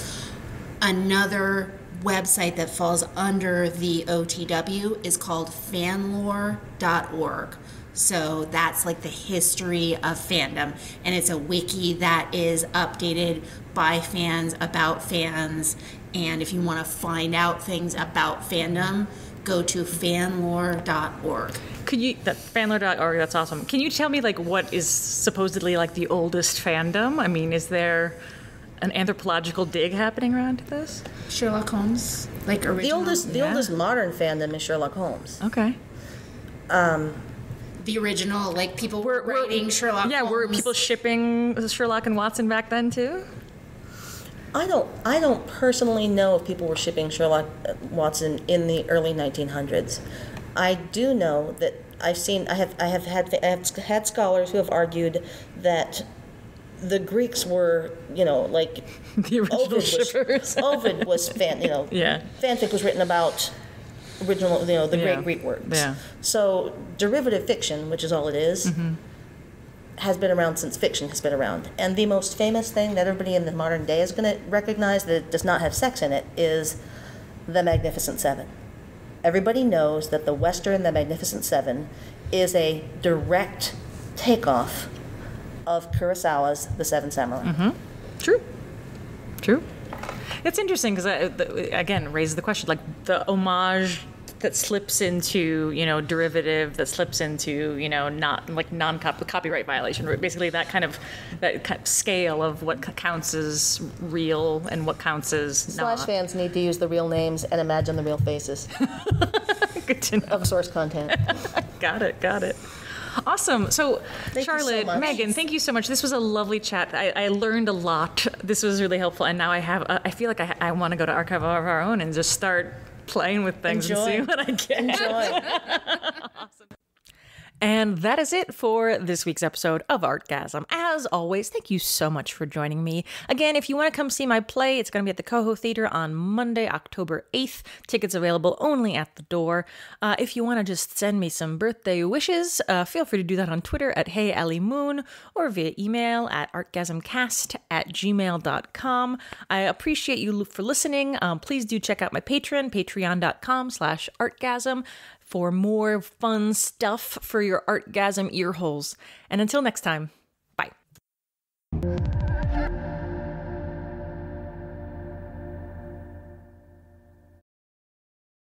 Another website that falls under the OTW is called fanlore.org. So that's like the history of fandom, and it's a wiki that is updated by fans about fans. And if you want to find out things about fandom, go to fanlore.org.
Could you, that fanlore.org, that's awesome. Can you tell me like what is supposedly like the oldest fandom? I mean, is there an anthropological dig happening around this?
Sherlock Holmes, like original.
The oldest modern fandom is Sherlock Holmes.
Okay.
The original, like people were writing Sherlock Holmes.
Yeah, were people shipping Sherlock and Watson back then too?
I don't personally know if people were shipping Sherlock Watson in the early 1900s. I do know that I have had scholars who have argued that the Greeks were, like
the original shippers.
Ovid was fanfic was written about original, the great Greek works.
Yeah.
So derivative fiction, which is all it is, has been around since fiction has been around. And the most famous thing that everybody in the modern day is going to recognize that it does not have sex in it is The Magnificent Seven. Everybody knows that the Western The Magnificent Seven is a direct takeoff of Kurosawa's The Seven Samurai.
True. It's interesting because, again, raises the question, like the homage that slips into, derivative, that slips into, not like non-copyright violation, basically that kind of scale of what counts as real and what counts as not.
Slash fans need to use the real names and imagine the real faces.
Good to know.
Of source content.
Got it. Awesome. So,
Thank
Charlotte,
you so
Megan, thank you so much. This was a lovely chat. I learned a lot. This was really helpful. And now I feel like I want to go to Archive of Our Own and just start playing with things and see what I get.
Enjoy.
Awesome. And that is it for this week's episode of Artgasm. As always, thank you so much for joining me. Again, if you want to come see my play, it's going to be at the Coho Theater on Monday, October 8th. Tickets available only at the door. If you want to just send me some birthday wishes, feel free to do that on Twitter at HeyAllieMoon or via email at artgasmcast@gmail.com. I appreciate you for listening. Please do check out my Patreon, patreon.com/artgasm. for more fun stuff for your Artgasm ear holes. And until next time.